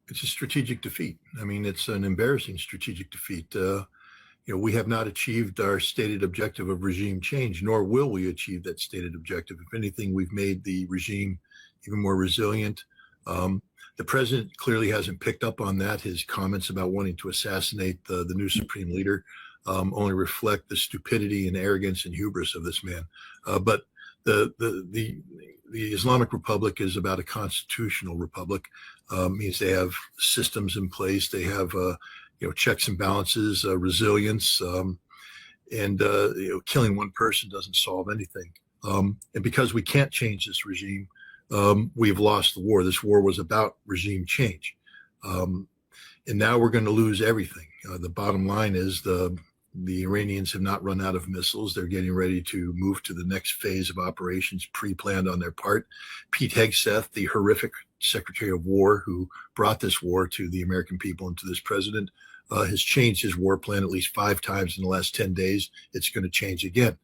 It's a strategic defeat. I mean, it's an embarrassing strategic defeat. We have not achieved our stated objective of regime change, nor will we achieve that stated objective. If anything, we've made the regime even more resilient. The president clearly hasn't picked up on that. His comments about wanting to assassinate the new supreme leader only reflect the stupidity and arrogance and hubris of this man. But the Islamic Republic is about a constitutional republic. Means they have systems in place. They have checks and balances, resilience, and killing one person doesn't solve anything. And because we can't change this regime, we've lost the war. This war was about regime change, and now we're going to lose everything. The bottom line is the Iranians have not run out of missiles. They're getting ready to move to the next phase of operations, pre-planned on their part. Pete Hegseth, the horrific Secretary of War who brought this war to the American people and to this president, has changed his war plan at least 5 times in the last 10 days. It's going to change again.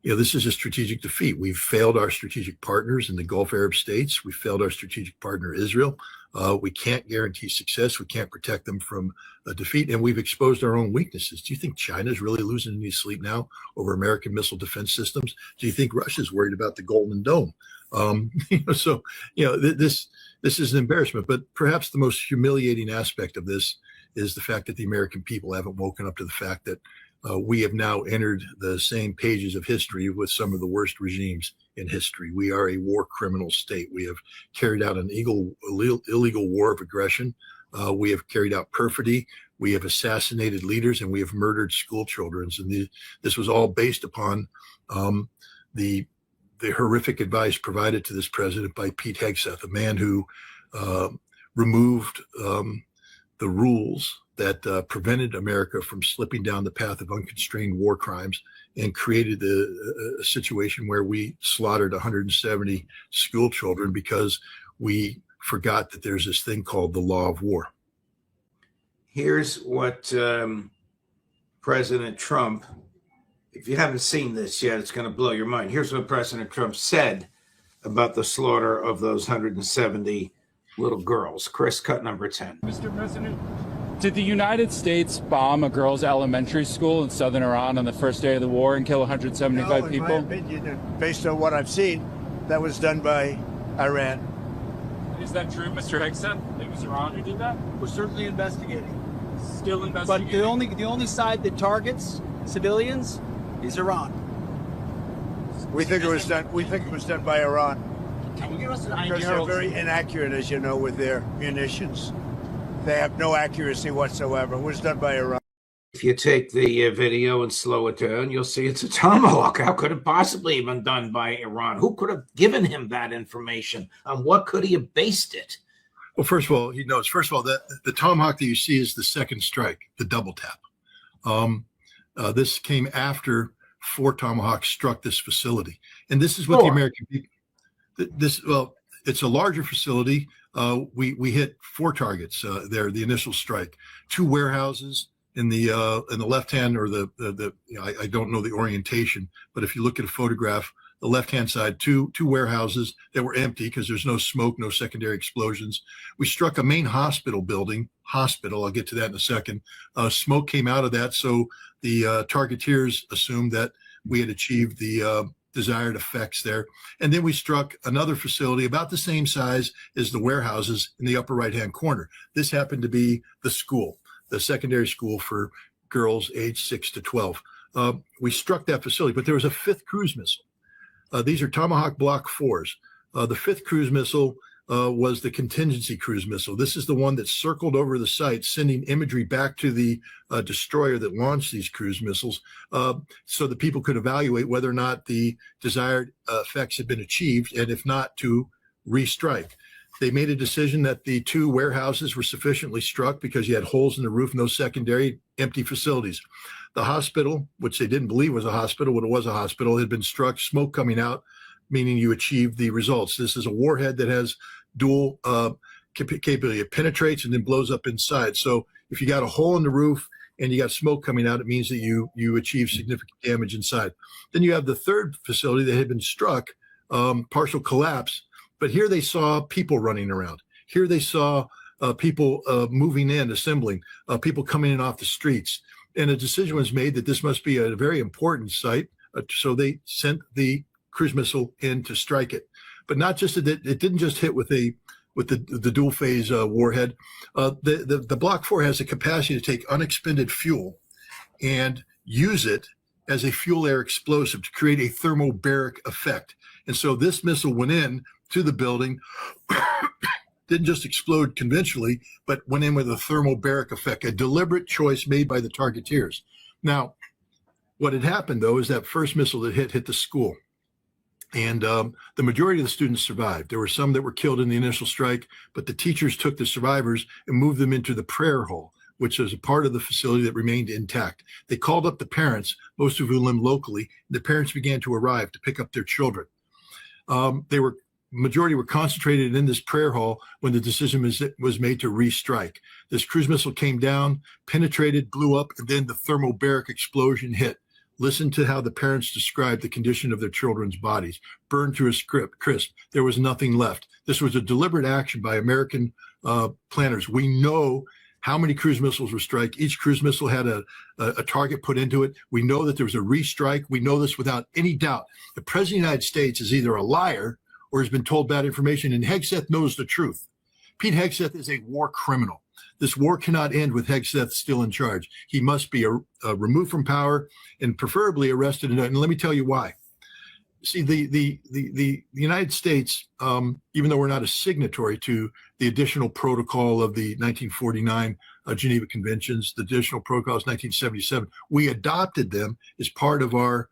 This is a strategic defeat. We've failed our strategic partners in the Gulf Arab states. We failed our strategic partner, Israel. We can't guarantee success. We can't protect them from a defeat. And we've exposed our own weaknesses. Do you think China's really losing any sleep now over American missile defense systems? Do you think Russia's worried about the Golden Dome? This is an embarrassment. But perhaps the most humiliating aspect of this is the fact that the American people haven't woken up to the fact that we have now entered the same pages of history with some of the worst regimes in history. We are a war criminal state. We have carried out an illegal war of aggression. We have carried out perfidy. We have assassinated leaders, and we have murdered school children. And this was all based upon the horrific advice provided to this president by Pete Hegseth, a man who removed the rules that prevented America from slipping down the path of unconstrained war crimes and created a situation where we slaughtered 170 school children because we forgot that there's this thing called the law of war. Here's what President Trump, if you haven't seen this yet, it's going to blow your mind. Here's what President Trump said about the slaughter of those 170 little girls. Chris, cut number 10. Mr. President, did the United States bomb a girls' elementary school in southern Iran on the first day of the war and kill 175 people? In my opinion, based on what I've seen, that was done by Iran. Is that true, Mr. Hegseth? It was Iran who did that? We're certainly investigating. Still investigating. But the only side that targets civilians is Iran. We think it was done. We think it was done by Iran. Can you give us an Because idea they're of very inaccurate, as you know, with their munitions. They have no accuracy whatsoever. It was done by Iran. If you take the video and slow it down, you'll see it's a tomahawk. How could it possibly have been done by Iran? Who could have given him that information? On what could he have based it? Well, first of all, he knows. First of all, that the tomahawk that you see is the second strike, the double tap. This came after 4 tomahawks struck this facility, and this is what the American people. It's a larger facility. We hit 4 targets there. The initial strike, 2 warehouses in the left hand, or I don't know the orientation, but if you look at a photograph, the left hand side, two warehouses that were empty because there's no smoke, no secondary explosions. We struck a main hospital building. I'll get to that in a second. Smoke came out of that, so the targeteers assumed that we had achieved the desired effects there. And then we struck another facility about the same size as the warehouses in the upper right-hand corner. This happened to be the school, the secondary school for girls aged 6 to 12. We struck that facility, but there was a 5th cruise missile. These are Tomahawk Block 4s. The 5th cruise missile was the contingency cruise missile. This is the one that circled over the site, sending imagery back to the destroyer that launched these cruise missiles, so that people could evaluate whether or not the desired effects had been achieved, and if not, to restrike. They made a decision that the 2 warehouses were sufficiently struck because you had holes in the roof, no secondary, empty facilities. The hospital, which they didn't believe was a hospital, but it was a hospital, had been struck, smoke coming out, meaning you achieved the results. This is a warhead that has dual capability. It penetrates and then blows up inside. So if you got a hole in the roof and you got smoke coming out, it means that you achieve significant damage inside. Then you have the 3rd facility that had been struck, partial collapse. But here they saw people running around. Here they saw people moving in, assembling, people coming in off the streets. And a decision was made that this must be a very important site. So they sent the cruise missile in to strike it. But not just that, it didn't just hit with the dual phase warhead. The Block 4 has the capacity to take unexpended fuel and use it as a fuel air explosive to create a thermobaric effect. And so this missile went in to the building, didn't just explode conventionally, but went in with a thermobaric effect, a deliberate choice made by the targeteers. Now, what had happened, though, is that first missile that hit the school. And the majority of the students survived. There were some that were killed in the initial strike, but the teachers took the survivors and moved them into the prayer hall, which was a part of the facility that remained intact. They called up the parents, most of whom lived locally. The parents began to arrive to pick up their children. Majority were concentrated in this prayer hall when the decision was made to restrike. This cruise missile came down, penetrated, blew up, and then the thermobaric explosion hit. Listen to how the parents described the condition of their children's bodies. Burned to a crisp. There was nothing left. This was a deliberate action by American planners. We know how many cruise missiles were struck. Each cruise missile had a target put into it. We know that there was a restrike. We know this without any doubt. The President of the United States is either a liar or has been told bad information, and Hegseth knows the truth. Pete Hegseth is a war criminal. This war cannot end with Hegseth still in charge. He must be removed from power and preferably arrested. And let me tell you why. See, the United States, even though we're not a signatory to the additional protocol of the 1949 Geneva Conventions, the additional protocols 1977, we adopted them as part of our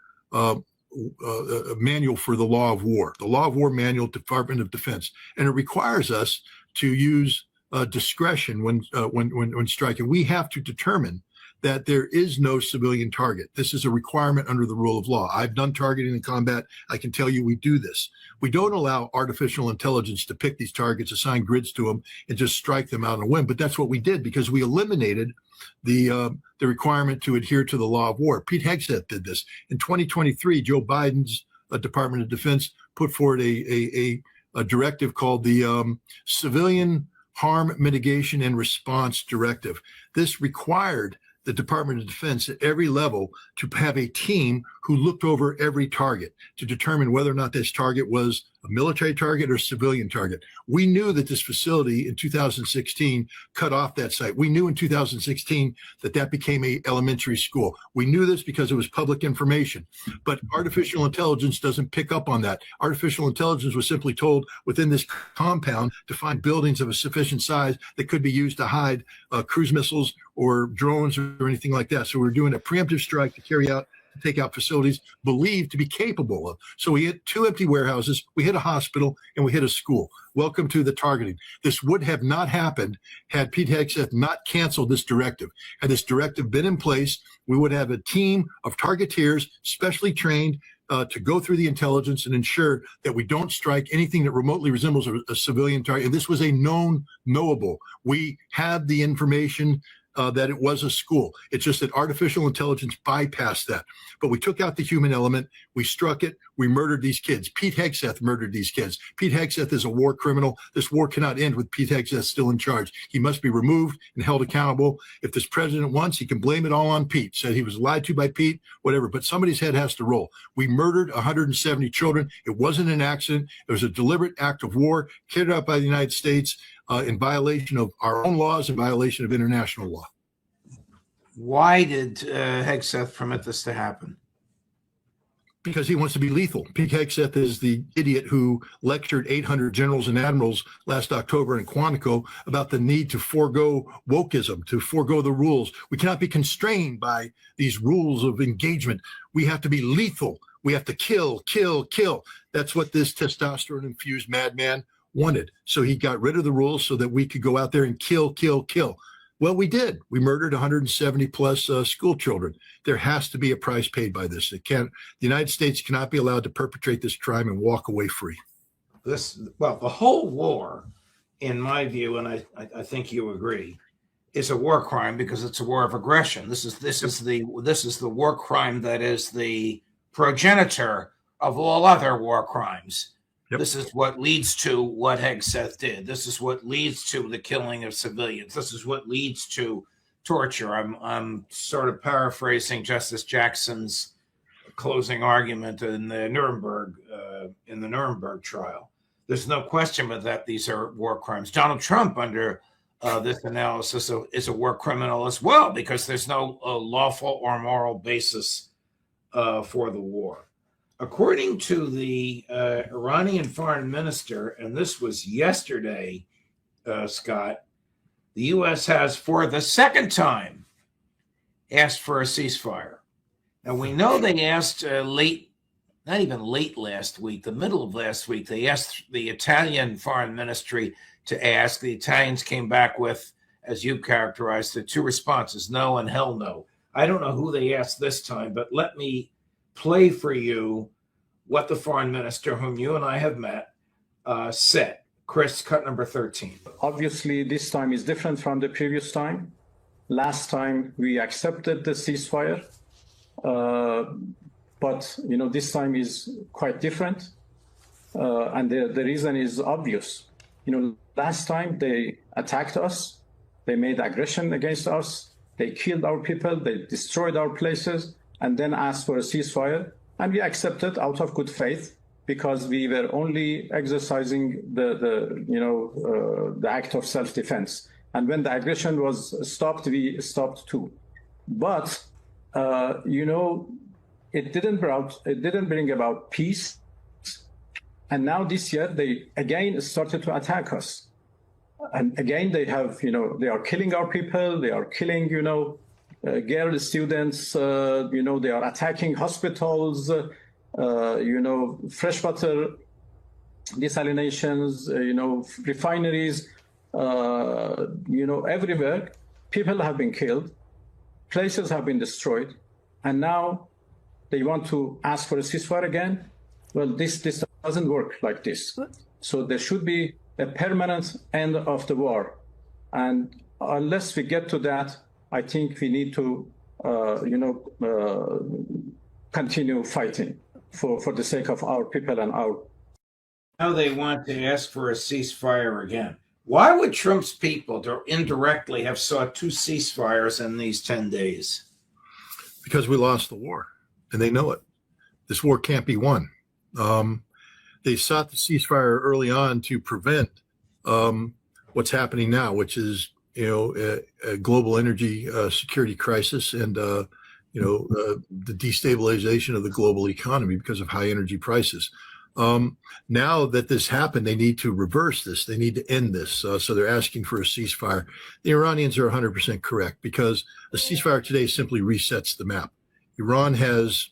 manual for the law of war, the law of war manual, Department of Defense, and it requires us to use discretion when striking. We have to determine that there is no civilian target. This is a requirement under the rule of law. I've done targeting in combat. I can tell you we do this. We don't allow artificial intelligence to pick these targets, assign grids to them, and just strike them out on a whim. But that's what we did because we eliminated the requirement to adhere to the law of war. Pete Hegseth did this. In 2023, Joe Biden's Department of Defense put forward a directive called the Civilian Harm Mitigation and Response Directive. This required the Department of Defense at every level to have a team who looked over every target to determine whether or not this target was a military target or civilian target. We knew that this facility in 2016 cut off that site. We knew in 2016 that became a elementary school. We knew this because it was public information, but artificial intelligence doesn't pick up on that. Artificial intelligence was simply told within this compound to find buildings of a sufficient size that could be used to hide cruise missiles or drones or anything like that. So we're doing a preemptive strike to take out facilities believed to be capable of. So we hit 2 empty warehouses, we hit a hospital, and we hit a school. Welcome to the targeting. This would have not happened had Pete Hegseth not canceled this directive. Had this directive been in place, we would have a team of targeteers, specially trained to go through the intelligence and ensure that we don't strike anything that remotely resembles a civilian target. And this was a knowable. We had the information that it was a school. It's just that artificial intelligence bypassed that. But we took out the human element, we struck it, we murdered these kids. Pete Hegseth murdered these kids. Pete Hegseth is a war criminal. This war cannot end with Pete Hegseth still in charge. He must be removed and held accountable. If this president wants, he can blame it all on Pete. Said he was lied to by Pete, whatever, but somebody's head has to roll. We murdered 170 children. It wasn't an accident. It was a deliberate act of war carried out by the United States in violation of our own laws, in violation of international law. Why did Hegseth permit this to happen? Because he wants to be lethal. Pete Hegseth is the idiot who lectured 800 generals and admirals last October in Quantico about the need to forego wokeism, to forego the rules. We cannot be constrained by these rules of engagement. We have to be lethal. We have to kill, kill, kill. That's what this testosterone-infused madman wanted. So he got rid of the rules so that we could go out there and kill, kill, kill. Well, we did. We murdered 170 plus school children. There has to be a price paid by this. The United States cannot be allowed to perpetrate this crime and walk away free. The whole war, in my view, and I think you agree, is a war crime because it's a war of aggression. This is the war crime that is the progenitor of all other war crimes. Yep. This is what leads to what Hegseth did. This is what leads to the killing of civilians. This is what leads to torture. I'm sort of paraphrasing Justice Jackson's closing argument in the Nuremberg trial. There's no question but that these are war crimes. Donald Trump, under this analysis, is a war criminal as well, because there's no lawful or moral basis for the war. According to the Iranian foreign minister, and this was yesterday, Scott, the U.S. has, for the second time, asked for a ceasefire. And we know they asked not even late last week, the middle of last week, they asked the Italian foreign ministry to ask. The Italians came back with, as you characterized it, two responses, no and hell no. I don't know who they asked this time, but let me play for you what the foreign minister, whom you and I have met, said. Chris, cut number 13. Obviously, this time is different from the previous time. Last time we accepted the ceasefire, but this time is quite different, and the reason is obvious. Last time they attacked us, they made aggression against us, they killed our people, they destroyed our places, and then asked for a ceasefire, and we accepted out of good faith because we were only exercising the act of self-defense. And when the aggression was stopped, we stopped too. But it didn't bring about peace. And now this year they again started to attack us. And again they have, they are killing our people. They are killing, girl students. They are attacking hospitals. Freshwater desalinations. Refineries. Everywhere, people have been killed, places have been destroyed, and now they want to ask for a ceasefire again. Well, this doesn't work like this. So there should be a permanent end of the war, and unless we get to that, I think we need to, continue fighting for the sake of our people and our. Now they want to ask for a ceasefire again. Why would Trump's people indirectly have sought two ceasefires in these 10 days? Because we lost the war, and they know it. This war can't be won. They sought the ceasefire early on to prevent what's happening now, which is, a global energy security crisis and, the destabilization of the global economy because of high energy prices. Now that this happened, they need to reverse this. They need to end this. So they're asking for a ceasefire. The Iranians are 100% correct, because a ceasefire today simply resets the map. Iran has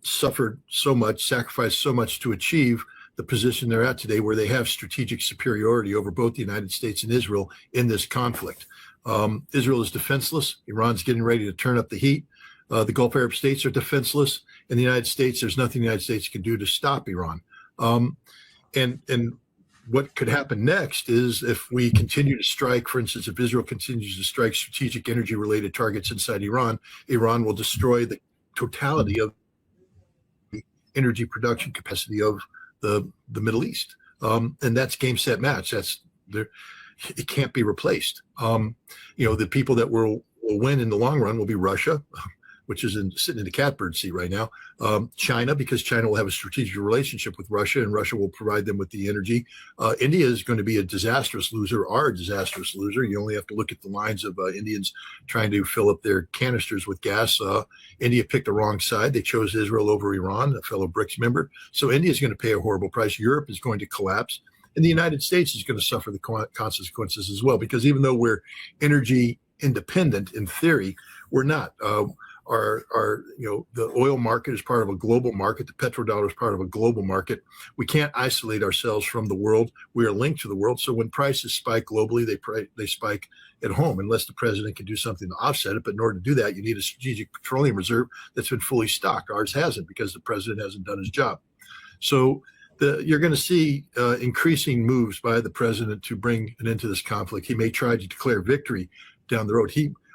suffered so much, sacrificed so much to achieve the position they're at today, where they have strategic superiority over both the United States and Israel in this conflict. Israel is defenseless. Iran's getting ready to turn up the heat. The Gulf Arab states are defenseless. In the United States, there's nothing the United States can do to stop Iran. And what could happen next is, if we continue to strike, for instance, if Israel continues to strike strategic energy-related targets inside Iran, Iran will destroy the totality of the energy production capacity of the Middle East. And that's game, set, match. It can't be replaced. The people that will win in the long run will be Russia, which is sitting in the catbird seat right now. China, because China will have a strategic relationship with Russia, and Russia will provide them with the energy. India is going to be a disastrous loser, You only have to look at the lines of Indians trying to fill up their canisters with gas. India picked the wrong side. They chose Israel over Iran, a fellow BRICS member. So India is going to pay a horrible price. Europe is going to collapse. And the United States is going to suffer the consequences as well, because even though we're energy independent in theory, we're not. The oil market is part of a global market. The petrodollar is part of a global market. We can't isolate ourselves from the world. We are linked to the world. So when prices spike globally, they spike at home, unless the president can do something to offset it. But in order to do that, you need a strategic petroleum reserve that's been fully stocked. Ours hasn't, because the president hasn't done his job. So you're going to see increasing moves by the president to bring an end to this conflict. He may try to declare victory down the road.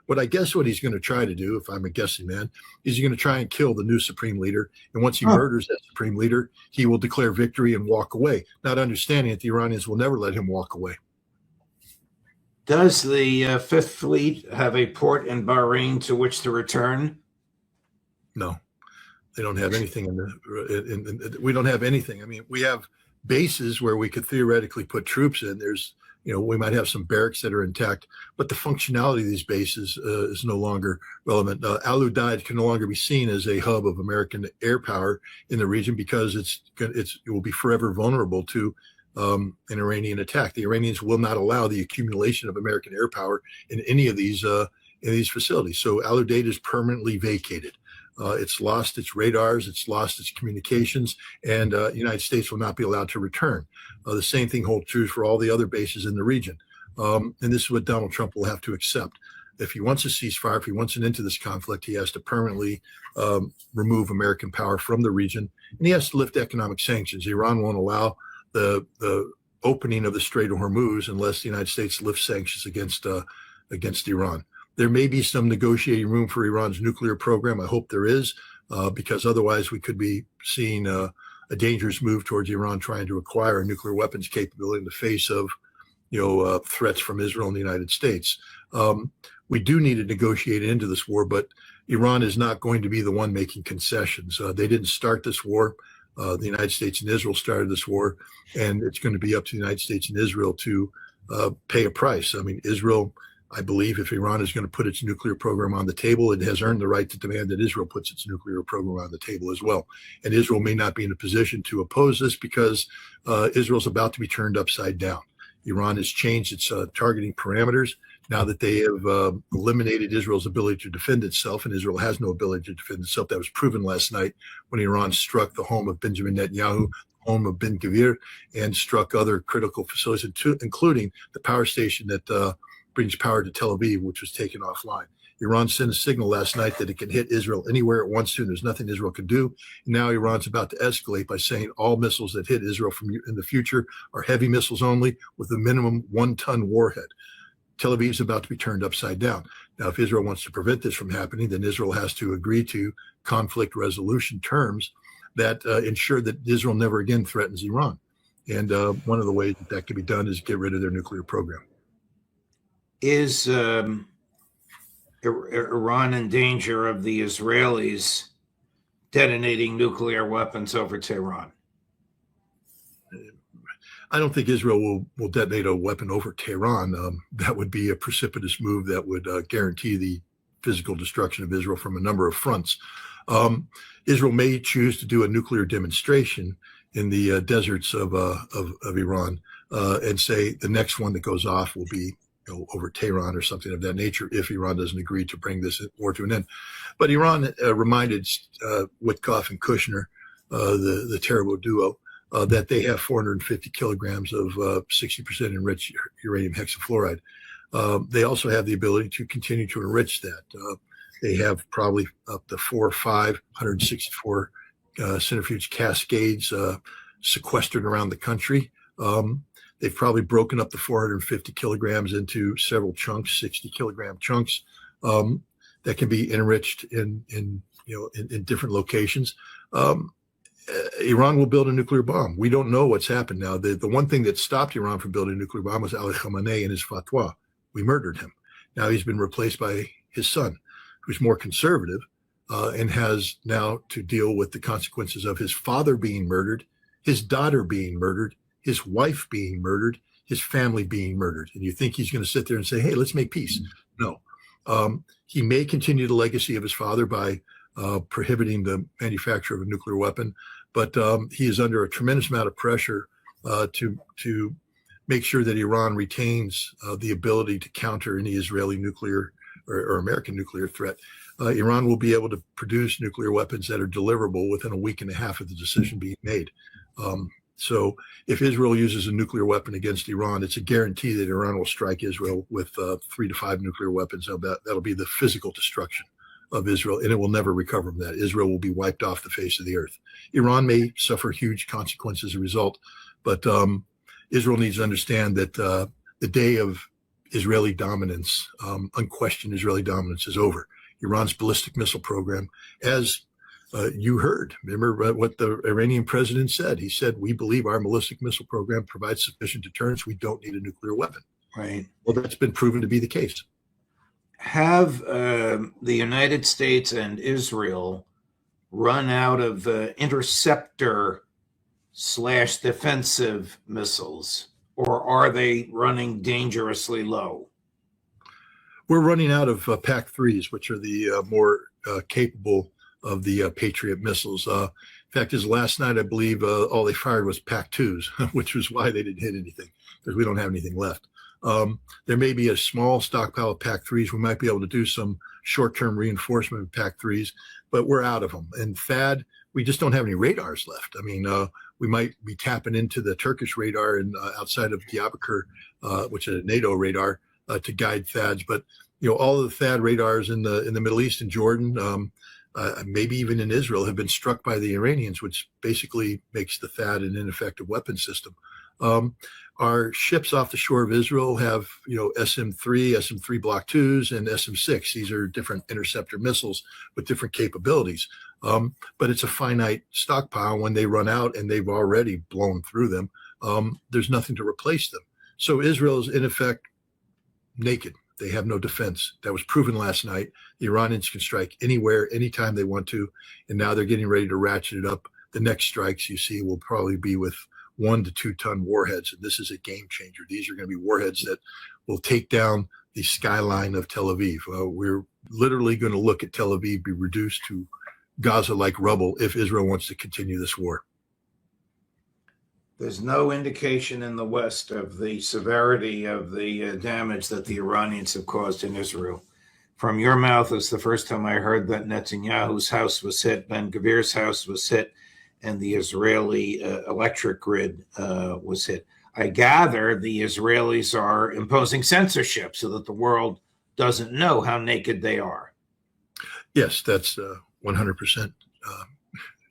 What I guess what he's going to try to do, if I'm a guessing man, is he's going to try and kill the new supreme leader. And once he murders that supreme leader, he will declare victory and walk away, not understanding that the Iranians will never let him walk away. Does the Fifth Fleet have a port in Bahrain to which to return? No, they don't have anything we don't have anything. I mean, we have bases where we could theoretically put troops in. There's, we might have some barracks that are intact, but the functionality of these bases is no longer relevant. Al Udeid can no longer be seen as a hub of American air power in the region because it will be forever vulnerable to an Iranian attack. The Iranians will not allow the accumulation of American air power in any of these facilities. So Al Udeid is permanently vacated. It's lost its radars, it's lost its communications, and the United States will not be allowed to return. The same thing holds true for all the other bases in the region. And this is what Donald Trump will have to accept. If he wants a ceasefire, if he wants an end to this conflict, he has to permanently remove American power from the region, and he has to lift economic sanctions. Iran won't allow the opening of the Strait of Hormuz unless the United States lifts sanctions against Iran. There may be some negotiating room for Iran's nuclear program. I hope there is, because otherwise we could be seeing a dangerous move towards Iran trying to acquire a nuclear weapons capability in the face of, threats from Israel and the United States. We do need to negotiate into this war, but Iran is not going to be the one making concessions. They didn't start this war. The United States and Israel started this war, and it's going to be up to the United States and Israel to pay a price. I mean, Israel, I believe if Iran is going to put its nuclear program on the table, it has earned the right to demand that Israel puts its nuclear program on the table as well. And Israel may not be in a position to oppose this because Israel's about to be turned upside down. Iran has changed its targeting parameters now that they have eliminated Israel's ability to defend itself, and Israel has no ability to defend itself. That was proven last night when Iran struck the home of Benjamin Netanyahu, home of Ben Gvir, and struck other critical facilities, including the power station that brings power to Tel Aviv, which was taken offline. Iran sent a signal last night that it can hit Israel anywhere it wants to, and there's nothing Israel can do. And now Iran's about to escalate by saying all missiles that hit Israel in the future are heavy missiles only with a minimum 1-ton warhead. Tel Aviv's about to be turned upside down. Now, if Israel wants to prevent this from happening, then Israel has to agree to conflict resolution terms that ensure that Israel never again threatens Iran. And one of the ways that can be done is get rid of their nuclear program. Is Iran in danger of the Israelis detonating nuclear weapons over Tehran? I don't think Israel will detonate a weapon over Tehran. That would be a precipitous move that would guarantee the physical destruction of Israel from a number of fronts. Israel may choose to do a nuclear demonstration in the deserts of Iran and say the next one that goes off will be over Tehran or something of that nature if Iran doesn't agree to bring this war to an end. But Iran reminded Witkoff and Kushner, the terrible duo, that they have 450 kilograms of 60% enriched uranium hexafluoride. They also have the ability to continue to enrich that. They have probably up to 4 or 5 164 centrifuge cascades sequestered around the country. They've probably broken up the 450 kilograms into several chunks, 60-kilogram chunks that can be enriched in different locations. Iran will build a nuclear bomb. We don't know what's happened now. The one thing that stopped Iran from building a nuclear bomb was Ali Khamenei and his fatwa. We murdered him. Now he's been replaced by his son, who's more conservative and has now to deal with the consequences of his father being murdered, his daughter being murdered, his wife being murdered, his family being murdered. And you think he's going to sit there and say, hey, let's make peace. No. He may continue the legacy of his father by prohibiting the manufacture of a nuclear weapon, but he is under a tremendous amount of pressure to make sure that Iran retains the ability to counter any Israeli nuclear or American nuclear threat. Iran will be able to produce nuclear weapons that are deliverable within a week and a half of the decision being made. So if Israel uses a nuclear weapon against Iran, it's a guarantee that Iran will strike Israel with 3 to 5 nuclear weapons. That'll be the physical destruction of Israel, and it will never recover from that. Israel will be wiped off the face of the earth. Iran may suffer huge consequences as a result, but Israel needs to understand that the day of Israeli dominance, unquestioned Israeli dominance, is over. Iran's ballistic missile program, as you heard, remember what the Iranian president said? He said, "We believe our ballistic missile program provides sufficient deterrence. We don't need a nuclear weapon." Right. Well, that's been proven to be the case. Have the United States and Israel run out of interceptor / defensive missiles, or are they running dangerously low? We're running out of PAC-3s, which are the more capable of the Patriot missiles. In fact, as last night, I believe all they fired was PAC-2s, which was why they didn't hit anything, because we don't have anything left. There may be a small stockpile of PAC-3s. We might be able to do some short-term reinforcement of PAC-3s, but we're out of them. And THAAD, we just don't have any radars left. I mean, we might be tapping into the Turkish radar and outside of Diyarbakir, which is a NATO radar, to guide THAADs. But all of the THAAD radars in the Middle East and Jordan, maybe even in Israel, have been struck by the Iranians, which basically makes the THAAD an ineffective weapon system. Our ships off the shore of Israel have, SM-3 Block 2s, and SM-6. These are different interceptor missiles with different capabilities. But it's a finite stockpile. When they run out, and they've already blown through them, there's nothing to replace them. So Israel is, in effect, naked. They have no defense. That was proven last night. The Iranians can strike anywhere, anytime they want to, and now they're getting ready to ratchet it up. The next strikes you see will probably be with 1 to 2 ton warheads, and this is a game changer. These are going to be warheads that will take down the skyline of Tel Aviv. We're literally going to look at Tel Aviv be reduced to Gaza-like rubble if Israel wants to continue this war. There's no indication in the West of the severity of the damage that the Iranians have caused in Israel. From your mouth, it's the first time I heard that Netanyahu's house was hit, Ben-Gvir's house was hit, and the Israeli electric grid was hit. I gather the Israelis are imposing censorship so that the world doesn't know how naked they are. Yes, that's 100%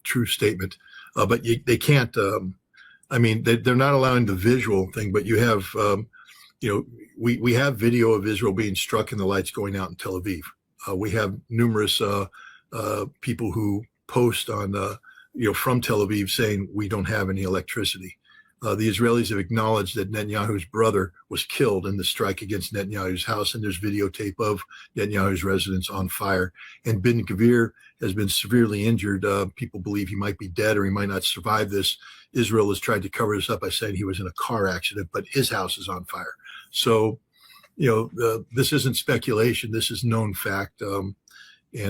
true statement. But they can't, they're not allowing the visual thing, but you have, we have video of Israel being struck and the lights going out in Tel Aviv. We have numerous people who post on, from Tel Aviv saying we don't have any electricity. The Israelis have acknowledged that Netanyahu's brother was killed in the strike against Netanyahu's house, and there's videotape of Netanyahu's residence on fire. And Ben-Gvir has been severely injured. People believe he might be dead or he might not survive this. Israel has tried to cover this up by saying he was in a car accident, but his house is on fire. So, this isn't speculation. This is known fact. And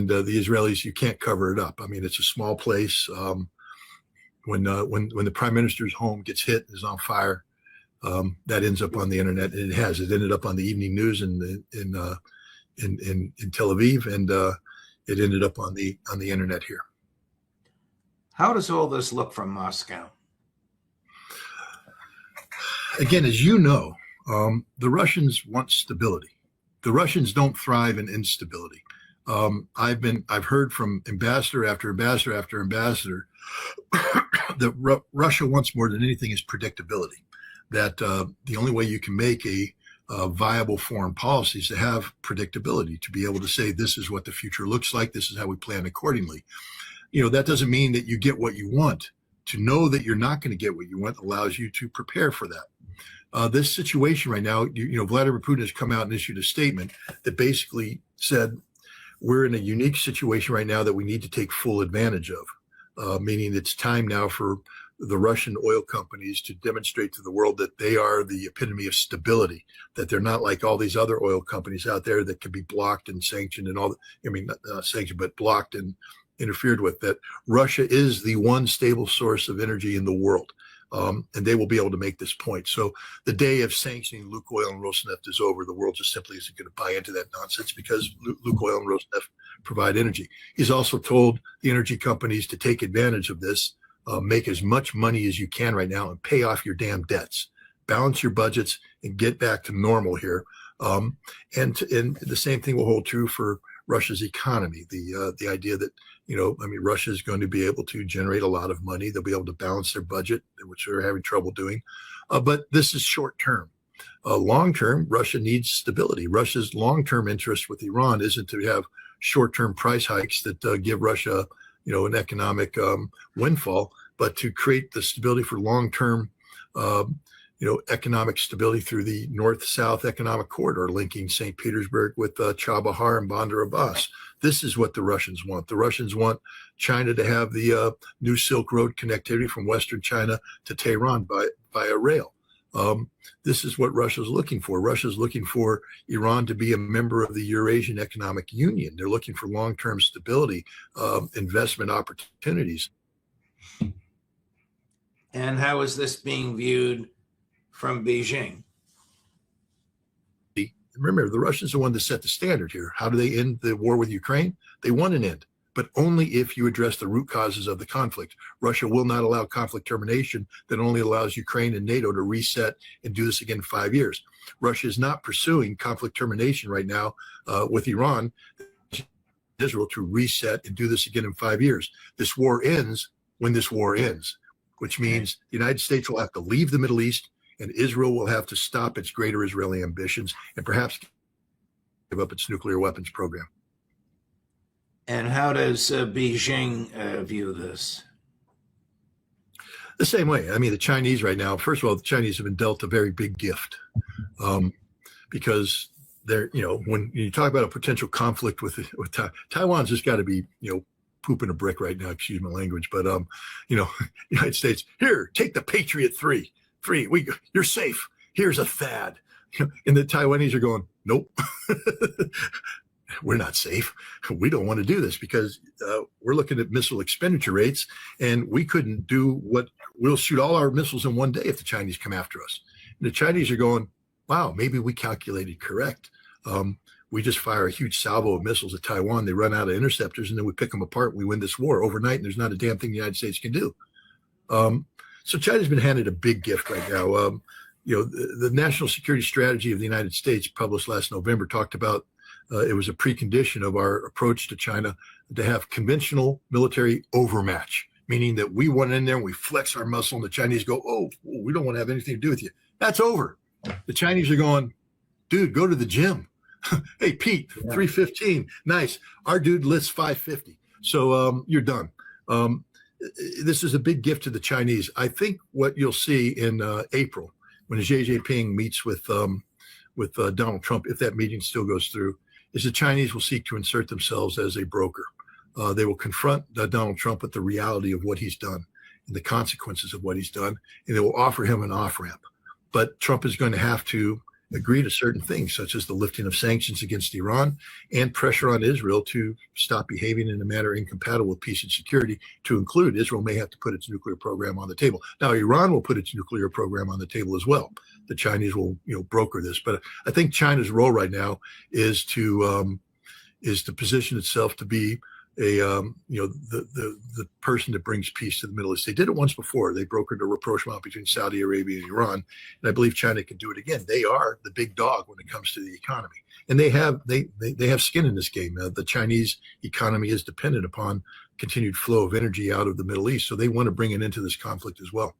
the Israelis, you can't cover it up. I mean, it's a small place. When the prime minister's home gets hit and is on fire, that ends up on the internet, and it ended up on the evening news in Tel Aviv, and it ended up on the internet here. How does all this look from Moscow? Again, as you know, the Russians want stability. The Russians don't thrive in instability. I've heard from ambassador after ambassador after ambassador that Russia wants more than anything is predictability. That the only way you can make a viable foreign policy is to have predictability, to be able to say this is what the future looks like, this is how we plan accordingly. That doesn't mean that you get what you want. To know that you're not going to get what you want allows you to prepare for that. This situation right now, Vladimir Putin has come out and issued a statement that basically said we're in a unique situation right now that we need to take full advantage of, meaning it's time now for the Russian oil companies to demonstrate to the world that they are the epitome of stability, that they're not like all these other oil companies out there that can be blocked and sanctioned and not sanctioned, but blocked and interfered with, that Russia is the one stable source of energy in the world. And they will be able to make this point. So the day of sanctioning Lukoil and Rosneft is over. The world just simply isn't going to buy into that nonsense because Lukoil and Rosneft provide energy. He's also told the energy companies to take advantage of this, make as much money as you can right now and pay off your damn debts, balance your budgets and get back to normal here. And the same thing will hold true for Russia's economy. The idea that, Russia is going to be able to generate a lot of money. They'll be able to balance their budget, which they're having trouble doing. But this is short term. Long-term, Russia needs stability. Russia's long-term interest with Iran isn't to have short-term price hikes that give Russia, an economic windfall, but to create the stability for long-term, economic stability through the north-south economic corridor linking St. Petersburg with Chabahar and Bandar Abbas. This is what the Russians want. The Russians want China to have the new Silk Road connectivity from Western China to Tehran via rail. This is what Russia's looking for. Russia's looking for Iran to be a member of the Eurasian Economic Union. They're looking for long-term stability, investment opportunities. And how is this being viewed from Beijing? Remember, the Russians are the one that set the standard here. How do they end the war with Ukraine? They want an end, but only if you address the root causes of the conflict. Russia will not allow conflict termination that only allows Ukraine and NATO to reset and do this again in 5 years. Russia is not pursuing conflict termination right now with Iran, Israel, to reset and do this again in 5 years. This war ends when this war ends, which means the United States will have to leave the Middle East, and Israel will have to stop its greater Israeli ambitions and perhaps give up its nuclear weapons program. And how does Beijing view this? The same way. I mean, the Chinese right now, first of all, the Chinese have been dealt a very big gift because they're, when you talk about a potential conflict with Taiwan's just got to be, pooping a brick right now, excuse my language, but, United States, here, take the Patriot 3. You're safe. Here's a THAAD. And the Taiwanese are going, nope, we're not safe. We don't want to do this because we're looking at missile expenditure rates, and we couldn't do we'll shoot all our missiles in one day if the Chinese come after us. And the Chinese are going, wow, maybe we calculated correct. We just fire a huge salvo of missiles at Taiwan. They run out of interceptors, and then we pick them apart. And we win this war overnight, and there's not a damn thing the United States can do. So China's been handed a big gift right now. The National Security Strategy of the United States, published last November, talked about it was a precondition of our approach to China to have conventional military overmatch, meaning that we went in there and we flex our muscle, and the Chinese go, oh, we don't want to have anything to do with you. That's over. The Chinese are going, dude, go to the gym. Hey, Pete, 315. Nice. Our dude lists 550. So you're done. This is a big gift to the Chinese. I think what you'll see in April, when Xi Jinping meets with Donald Trump, if that meeting still goes through, is the Chinese will seek to insert themselves as a broker. They will confront Donald Trump with the reality of what he's done and the consequences of what he's done, and they will offer him an off-ramp. But Trump is going to have to agree to certain things, such as the lifting of sanctions against Iran and pressure on Israel to stop behaving in a manner incompatible with peace and security, to include Israel may have to put its nuclear program on the table. Now, Iran will put its nuclear program on the table as well. The Chinese will, broker this. But I think China's role right now is to position itself to be the person that brings peace to the Middle East. They did it once before. They brokered a rapprochement between Saudi Arabia and Iran, and I believe China can do it again. They are the big dog when it comes to the economy, and they have skin in this game. The Chinese economy is dependent upon continued flow of energy out of the Middle East, so they want to bring it into this conflict as well.